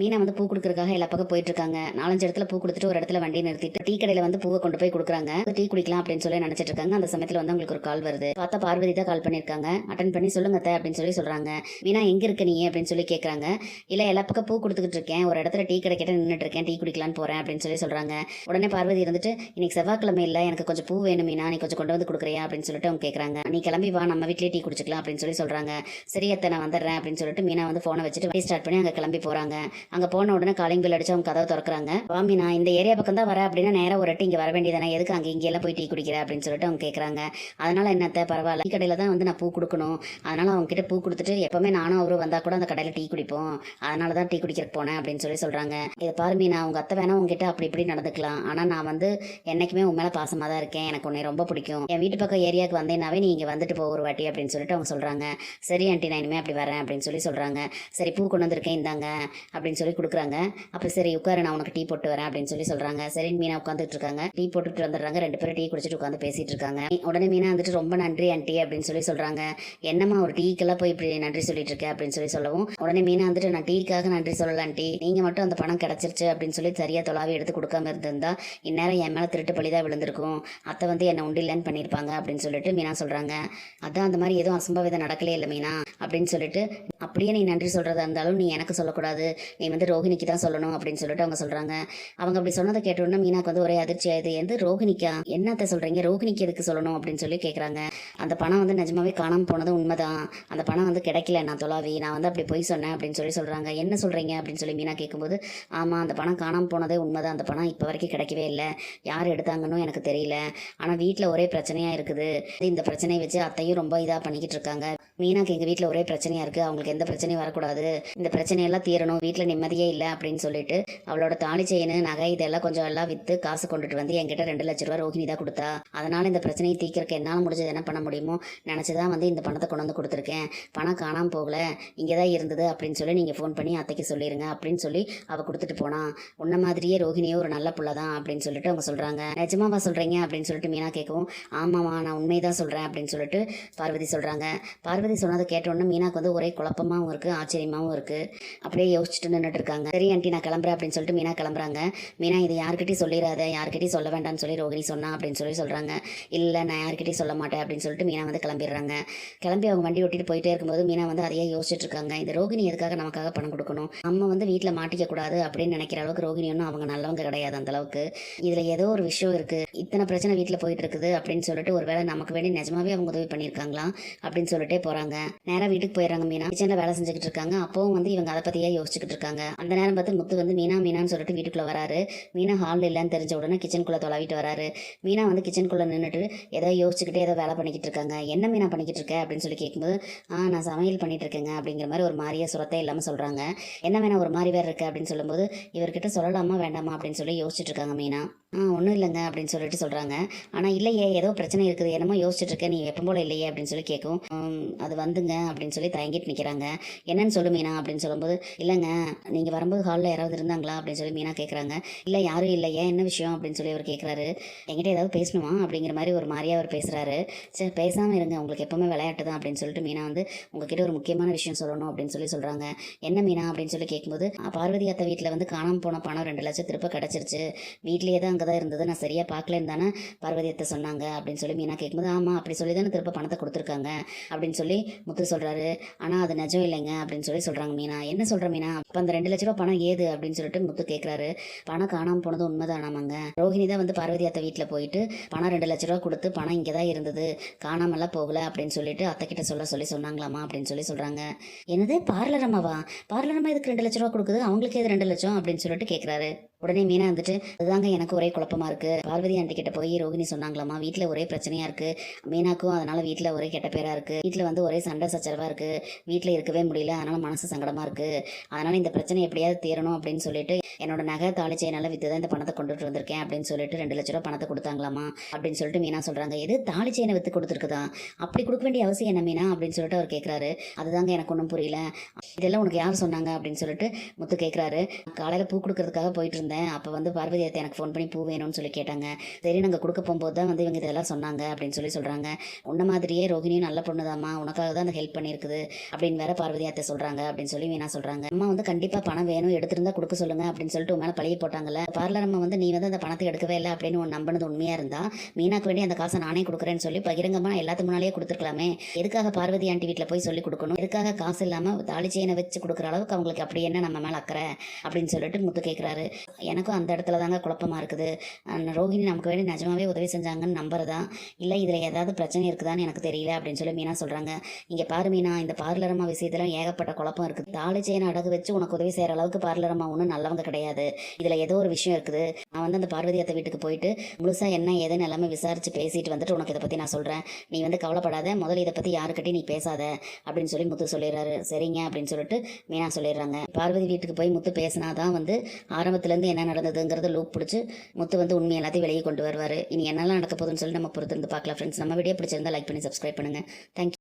மீனா வந்து பூ கொடுக்கறதுக்காக எல்லா பக்கம் போயிட்டு இருக்காங்க. 4-5 இடத்துல பூ கொடுத்துட்டு ஒரு இடத்துல வண்டி நிறுத்திட்டு டீ கடையில வந்து பூவை கொண்டு போய் கொடுக்குறாங்க. டீ குடிக்கலாம் அப்படின்னு சொல்லி நினைச்சிட்டு இருக்காங்க. அந்த சமயத்துல வந்து அவங்களுக்கு ஒரு கால் வருது. பார்த்தா பார்வதி தான் கால் பண்ணிருக்காங்க. அட்டன் பண்ணி சொல்லுங்க அத்தை அப்படின்னு சொல்லி சொல்றாங்க. மீனா எங்க இருக்க நீ அப்படின்னு சொல்லி கேட்கறாங்க. இல்ல எல்லா பக்கம் பூ கொடுத்துக்கிட்டு இருக்கேன், ஒரு இடத்துல டீ கடை கிட்ட நின்றுட்டு இருக்கேன், டீ குடிக்கலான்னு போறேன் அப்படின்னு சொல்லி சொல்றாங்க. உடனே பார்வதி இருந்துட்டு இன்னைக்கு செவ்வாய்க்கிழமை இல்ல, எனக்கு கொஞ்சம் பூ வேணும் மீனா, நீ கொஞ்சம் கொண்டு வந்து கொடுக்குறியா அப்படின்னு சொல்லிட்டு அவங்க கேட்கறாங்க. நீ கிளம்பி வா, நம்ம வீட்லயே டீ குடிச்சிக்கலாம் அப்படின்னு சொல்லி சொல்றாங்க. சரி அத்தை நான் வந்துடுறேன் அப்படின்னு சொல்லிட்டு மீனா வந்து போனை வச்சுட்டு வண்டி ஸ்டார்ட் பண்ணி அங்க கிளம்பி போறாங்க. அங்க போன உடனே காலிங் பெல் அடிச்சு அவங்க கதவை திறக்கிறாங்க. வாமி நான் இந்த ஏரியா பக்கம் தான் வரேன் அப்படின்னா நேரம் ஒரு இங்க வர வேண்டியதானே, எதுக்கு அங்கே இங்கெல்லாம் போய் டீ குடிக்கிற அப்படின்னு சொல்லிட்டு அவங்க கேட்குறாங்க. அதனால என்னத்த பரவாயில்ல, டீ கடையில் தான் வந்து நான் பூ கொடுக்கணும், அதனால அவங்க கிட்ட பூ கொடுத்துட்டு எப்பவுமே நானும் அவரும் வந்தா கூட அந்த கடையில் டீ குடிப்போம், அதனால தான் டீ குடிக்கிறதுக்கு போனேன் அப்படின்னு சொல்லி சொல்றாங்க. இதை பாரு மீனா, உங்க அத்தை வேணா உங்ககிட்ட அப்படி இப்படி நடந்துக்கலாம், ஆனால் நான் வந்து என்னைக்குமே உன் மேலே பாசமாக தான் இருக்கேன், எனக்கு உன்னை ரொம்ப பிடிக்கும், என் வீட்டு பக்கம் ஏரியாவுக்கு வந்தேனாவே நீ இங்கே வந்துட்டு போ ஒரு வாட்டி அப்படின்னு சொல்லிட்டு அவங்க சொல்றாங்க. சரி ஆண்டி நான் இனிமே அப்படி வரேன் அப்படின்னு சொல்லி சொல்றாங்க. சரி பூ கொண்டு வந்திருக்கேன் இந்தாங்க அப்படின்னு சொல்லி கொடுக்குறாங்க. அப்போ சரி உட்காரு நான் உனக்கு டீ போட்டு வரேன் அப்படின்னு சொல்லி சொல்றாங்க. சரி மீனா உட்காந்துட்டு இருக்காங்க. டீ போட்டுட்டு வந்துடுறாங்க. 2 பேரும் டீ குடிச்சிட்டு உட்காந்து பேசிட்டு இருக்காங்க. உடனே மீனா வந்துட்டு ரொம்ப நன்றி ஆண்டி அப்படின்னு சொல்லி சொல்றாங்க. என்னம்மா ஒரு டீக்கெல்லாம் போய் இப்படி நன்றி சொல்லிட்டு இருக்க அப்படின்னு சொல்லி சொல்லவும் உடனே மீனா வந்துட்டு நான் டீக்காக நன்றி சொல்லல ஆண்டி, நீங்க மட்டும் அந்த பணம் கிடைச்சிருச்சு அப்படின்னு சொல்லி சரியா தொலாவி எடுத்து கொடுக்காம இருந்திருந்தா இந்நேரம் என் மேல திருட்டு பழிதான் விழுந்திருக்கும், அத்தை வந்து என்னை உண்டில்லன்னு பண்ணியிருப்பாங்க அப்படின்னு சொல்லிட்டு மீனா சொல்றாங்க. அதான் அந்த மாதிரி எதுவும் அசம்பாவிதம் நடக்கலே இல்லை மீனா அப்படின்னு சொல்லிட்டு, அப்படியே நீ நன்றி சொல்றதா இருந்தாலும் நீ எனக்கு சொல்லக்கூடாது, நீ வந்து ரோஹிணிக்கு தான் சொல்லணும் அப்படின்னு சொல்லிட்டு அவங்க சொல்றாங்க. அவங்க அப்படி சொன்னதை கேட்டோன்னா மீனாக்கு வந்து ஒரே அதிர்ச்சி ஆயுது. எந்த ரோஹிணிக்கா, என்னத்த சொல்றீங்க, ரோஹிணிக்கு எதுக்கு சொல்லணும் அப்படின்னு சொல்லி கேட்குறாங்க. அந்த பணம் வந்து நிஜமாவே காணாமல் போனது உண்மைதான், அந்த பணம் வந்து கிடைக்கல, நான் தொலாவி நான் வந்து அப்படி போய் சொன்னேன் அப்படின்னு சொல்லி சொல்றாங்க. என்ன சொல்றீங்க அப்படின்னு சொல்லி மீனா கேட்கும்போது, ஆமா அந்த பணம் காணாமல் போனதே உண்மைதான், அந்த பணம் இப்போ வரைக்கும் கிடைக்கவே இல்லை, யார் எடுத்தாங்கன்னு எனக்கு தெரியல, ஆனால் வீட்டில் ஒரே பிரச்சனையா இருக்குது, இந்த பிரச்சனையை வச்சு அத்தையும் ரொம்ப இதாக பண்ணிக்கிட்டு இருக்காங்க, மீனாக்கு எங்கள் வீட்டில் ஒரே பிரச்சனையாக இருக்குது, அவங்களுக்கு எந்த பிரச்சனையும் வரக்கூடாது, இந்த பிரச்சனையெல்லாம் தீரணும், வீட்டில் நிம்மதியே இல்லை அப்படின்னு சொல்லிட்டு அவளோட தாலி செயின் நகை இதெல்லாம் கொஞ்சம் எல்லாம் விற்று காசு கொண்டுட்டு வந்து என்கிட்ட 2 லட்ச ரூபா ரோஹிணி தான் கொடுத்தா, அதனால் இந்த பிரச்சனையை தீர்க்கறக்கு என்னால் முடிஞ்சது என்ன பண்ண முடியுமோ நினச்சிதான் வந்து இந்த பணத்தை கொண்டு வந்து கொடுத்துருக்கேன், பணம் காணாமல் போகல, இங்கே தான் இருந்தது அப்படின்னு சொல்லி நீங்கள் ஃபோன் பண்ணி அத்தைக்கு சொல்லிடுங்க அப்படின்னு சொல்லி அவள் கொடுத்துட்டு போனா, உன்ன மாதிரியே ரோஹிணியோ ஒரு நல்ல புள்ள தான் அப்படின்னு சொல்லிட்டு அவங்க சொல்கிறாங்க. நிஜமாவா சொல்கிறீங்க அப்படின்னு சொல்லிட்டு மீனா கேட்கவும், ஆமாம்மா நான் உண்மைதான் சொல்கிறேன் அப்படின்னு சொல்லிட்டு பார்வதி சொல்கிறாங்க. பார்வதி சொன்னதை கேட்டோன்னே மீனாக்கு வந்து ஒரே குழப்பமாகவும் இருக்குது, ஆச்சரியமாகவும் இருக்குது. அப்படியே யோசிச்சுட்டு நின்றுட்டு இருக்காங்க. சரி ஆண்டி நான் கிளம்புறேன் அப்படின்னு சொல்லிட்டு மீனா கிளம்புறாங்க. மீனா இது யார்கிட்டையும் சொல்லிடாத, யார்கிட்டையும் சொல்ல வேண்டாம்னு சொல்லி ரோஹிணி சொன்னா அப்படின்னு சொல்லி சொல்கிறாங்க. இல்லை நான் யார்கிட்டையும் சொல்ல மாட்டேன் அப்படின்னு சொல்லிட்டு மீனா வந்து கிளம்பிடுறாங்க. கிளம்பி அவங்க வண்டி ஓட்டிட்டு போயிட்டே இருக்கும்போது மீனா வந்து அதையே யோசிச்சுட்டு இருக்காங்க. இந்த ரோஹிணி எதுக்காக நமக்காக பணம் கொடுக்கணும், நம்ம வந்து வீட்டில் மாட்டிக்க கூடாது அப்படின்னு நினைக்கிற அளவுக்கு ரோஹிணி ஒன்றும் அவங்க நல்லவங்க கிடையாது அந்த அளவுக்கு, இதில் ஏதோ ஒரு விஷயம் இருக்குது, இத்தனை பிரச்சனை வீட்டில் போயிட்டு இருக்குது அப்படின்னு சொல்லிட்டு ஒருவேளை நமக்கு வேண்டி நிஜமாவே அவங்க உதவி பண்ணியிருக்காங்களா அப்படின்னு சொல்லிட்டே போகிறாங்க. நேராக வீட்டுக்கு போயிடுறாங்க. மீனா கிச்சனில் வேலை செஞ்சுக்கிட்டு இருக்காங்க. அப்போவும் வந்து இவங்க அதை பற்றியே யோசிச்சுக்கிட்டு இருக்காங்க. அந்த நேரம் பார்த்து முத்து வந்து மீனான்னு சொல்லிட்டு வீட்டுக்குள்ளே வராரு. மீனா ஹாலில் இல்லைன்னு தெரிஞ்ச உடனே கிச்சனுக்குள்ளே தொலைவிட்டு வராரு. மீனா வந்து கிச்சனுக்குள்ளே நின்றுட்டு ஏதோ யோசிச்சுக்கிட்டே ஏதோ வேலை பண்ணிக்கிட்டு இருக்காங்க. என்ன மீனா பண்ணிக்கிட்டு இருக்க அப்படின்னு சொல்லி கேட்கும்போது, நான் சமையல் பண்ணிட்டு இருக்கேங்க அப்படிங்கிற மாதிரி ஒரு மாதிரியே சுரத்தே இல்லாமல் சொல்கிறாங்க. என்ன வேணா ஒரு மாதிரி வேறு இருக்கு அப்படின்னு சொல்லும்போது இவர்கிட்ட சொல்லலாமா வேண்டாமா அப்படின்னு சொல்லி யோசிச்சுட்டு இருக்காங்க மீனா. ஒன்றும் இல்லைங்க அப்படின்னு சொல்லிட்டு சொல்கிறாங்க. ஆனால் இல்லையே ஏதோ பிரச்சனை இருக்குது, என்னமோ யோசிச்சுட்டு இருக்கேன், நீ எப்போ போல இல்லையே அப்படின்னு சொல்லி கேட்கும். அது வந்துங்க அப்படின்னு சொல்லி தயங்கிட்டு நிற்கிறாங்க. என்னன்னு சொல்லு மீனா அப்படின்னு சொல்லும்போது, இல்லைங்க நீங்கள் வரும்போது ஹாலில் யாராவது இருந்தாங்களா அப்படின்னு சொல்லி மீனா கேட்குறாங்க. இல்லை யாரும் இல்லையே, என்ன விஷயம் அப்படின்னு சொல்லி அவர் கேட்குறாரு. என்கிட்ட ஏதாவது பேசணுமா அப்படிங்கிற மாதிரி ஒரு மாதிரியாக அவர் பேசுகிறாரு. சரி பேசாமல் இருங்க, உங்களுக்கு எப்போவுமே விளையாட்டு தான் அப்படின்னு சொல்லிட்டு மீனா வந்து உங்ககிட்ட ஒரு முக்கியமான விஷயம் சொல்லணும் அப்படின்னு சொல்லி சொல்கிறாங்க. என்ன மீனா அப்படின்னு சொல்லி கேட்கும்போது, பார்வதி அத்தை வீட்டில் வந்து காணாமல் போன பணம் 2 லட்சம் திருப்ப கிடச்சிருச்சு, வீட்லேயே தான் அங்கே தான் இருந்தது, நான் சரியாக பார்க்கலன்னு தானே பார்வதி அத்தை சொன்னாங்க அப்படின்னு சொல்லி மீனா கேட்கும்போது, ஆமாம் அப்படி சொல்லி தானே திருப்ப பணத்தை கொடுத்துருக்காங்க அப்படின்னு சொல்லி முத்து சொல்கிறாரு. ஆனால் அது நிஜம் இல்லைங்க அப்படின்னு சொல்லி சொல்கிறாங்க மீனா. என்ன சொல்கிற மீனா, அப்போ அந்த 2 லட்ச ரூபா பணம் ஏது அப்படின்னு சொல்லிட்டு முத்து கேட்குறாரு. பணம் காணாமல் போனது உண்மைதானாமாங்க, ரோஹிணி தான் வந்து பார்வதி அத்தை வீட்டில் போயிட்டு பணம் 2 லட்ச ரூபா கொடுத்து பணம் இங்கே தான் இருந்தது, காணாமல்லாம் போகல அப்படின்னு சொல்லிட்டு அத்தை கிட்ட சொல்லி சொன்னாங்களாமா அப்படின்னு சொல்லி சொல்கிறாங்க. என்னது பார்லரம்மாவா, பார்லரம்மா இதுக்கு 2 லட்ச ரூபா கொடுக்குது, அவங்களுக்கு எது 2 லட்சம் அப்படின்னு சொல்லிட்டு கேட்குறாரு. உடனே மீனா வந்துட்டு, அதுதாங்க எனக்கு ஒரே குழப்பமா இருக்கு, பார்வதி ஆண்டி கிட்ட போய் ரோஹிணி சொன்னாங்களாமா வீட்டில் ஒரே பிரச்சனையா இருக்கு, மீனாக்கும் அதனால வீட்டில் ஒரே கெட்ட பேரா இருக்கு, வீட்டில் வந்து ஒரே சண்டை சச்சரவா இருக்கு, வீட்டில் இருக்கவே முடியல, அதனால மனசு சங்கடமா இருக்கு, அதனால இந்த பிரச்சனை எப்படியாவது தீரணும் அப்படின்னு சொல்லிட்டு என்னோட நகை தாலி செயினால வித்து தான் இந்த பணத்தை கொண்டுட்டு வந்திருக்கேன் அப்படின்னு சொல்லிட்டு 2 லட்ச ரூபா பணத்தை கொடுத்தாங்களாமா அப்படின்னு சொல்லிட்டு மீனா சொல்றாங்க. எது தாலி செயினை வித்து கொடுத்துருக்குதா, அப்படி கொடுக்க வேண்டிய அவசியம் என்ன மீனா அப்படின்னு சொல்லிட்டு அவர் கேட்குறாரு. அதுதாங்க எனக்கு ஒன்றும் புரியல, இதெல்லாம் உனக்கு யார் சொன்னாங்க அப்படின்னு சொல்லிட்டு முத்து கேட்குறாரு. காலையில் பூ கொடுக்கறதுக்காக போயிட்டு இருந்தேன், இருந்தேன். அப்போ வந்து பார்வதி அத்தை எனக்கு ஃபோன் பண்ணி பூ வேணும்னு சொல்லி கேட்டாங்க. சரி நாங்கள் கொடுக்க போகும்போது தான் வந்து இவங்க இதெல்லாம் சொன்னாங்க அப்படின்னு சொல்லி சொல்கிறாங்க. உன்ன மாதிரியே ரோகிணியும் நல்ல பொண்ணுதாம்மா, உனக்காக தான் அந்த ஹெல்ப் பண்ணியிருக்குது அப்படின்னு வேற பார்வதி அத்தை சொல்கிறாங்க அப்படின்னு சொல்லி மீனா சொல்கிறாங்க. அம்மா வந்து கண்டிப்பாக பணம் வேணும், எடுத்திருந்தா கொடுக்க சொல்லுங்க அப்படின்னு சொல்லிட்டு உன் மேலே பழிய போட்டாங்கல்ல. பார்லர் அம்மா வந்து நீ வந்து அந்த பணத்தை எடுக்கவே இல்லை அப்படின்னு உன் நம்பினது உண்மையாக இருந்தா மீனாக்கு வேண்டி அந்த காசை நானே கொடுக்குறேன்னு சொல்லி பகிரங்கமாக எல்லாத்துக்கு முன்னாலேயே கொடுத்துருக்கலாமே. எதுக்காக பார்வதி ஆண்டி வீட்டில் போய் சொல்லி கொடுக்கணும்? எதுக்காக காசு இல்லாமல் தாலி செயினை வச்சு கொடுக்குற அளவுக்கு அவங்களுக்கு அப்படி என்ன நம்ம மேலே அக்கறை அப்படின்னு சொல்லிட்டு முத்து கேட்குறாரு. எனக்கும் அந்த இடத்துல தாங்க குழப்பமாக இருக்குது. ரோஹிணி நமக்கு வேண்டி நிஜமாவே உதவி செஞ்சாங்கன்னு நம்புறதா இல்லை இதில் ஏதாவது பிரச்சனை இருக்குதான்னு எனக்கு தெரியல அப்படின்னு சொல்லி மீனா சொல்கிறாங்க. இங்கே பாரு மீனா, இந்த பார்லரம்மா விஷயத்துல ஏகப்பட்ட குழப்பம் இருக்குது. தாலி செயினை அடகு வச்சு உனக்கு உதவி செய்கிற அளவுக்கு பார்லரம்மா ஒன்றும் நல்லவங்க கிடையாது. இதில் ஏதோ ஒரு விஷயம் இருக்குது. நான் வந்து அந்த பார்வதி அத்தை வீட்டுக்கு போயிட்டு முழுசாக என்ன ஏதுன்னு எல்லாமே விசாரித்து பேசிட்டு வந்துட்டு உனக்கு இதை பற்றி நான் சொல்கிறேன். நீ வந்து கவலைப்படாத, முதல்ல இதை பற்றி யாருக்கிட்டையும் நீ பேசாத அப்படின்னு சொல்லி முத்து சொல்லிடுறாரு. சரிங்க அப்படின்னு சொல்லிட்டு மீனா சொல்லிடுறாங்க. பார்வதி வீட்டுக்கு போய் முத்து பேசினாதான் வந்து ஆரம்பத்துலேருந்து என்ன நடந்ததுங்கிறத லூப் பிடிச்சி முத்து வந்து உண்மை எல்லாத்தையும் வெளியே கொண்டு வருவார். இனி என்னெல்லாம் நடக்க போகுதுன்னு சொல்லி நம்ம பொறுத்திருந்து பார்க்கலாம் ஃப்ரெண்ட்ஸ். நம்ம வீடியோ பிடிச்சிருந்தா லைக் பண்ணி சப்ஸ்கிரைப் பண்ணுங்கள். தேங்க்யூ.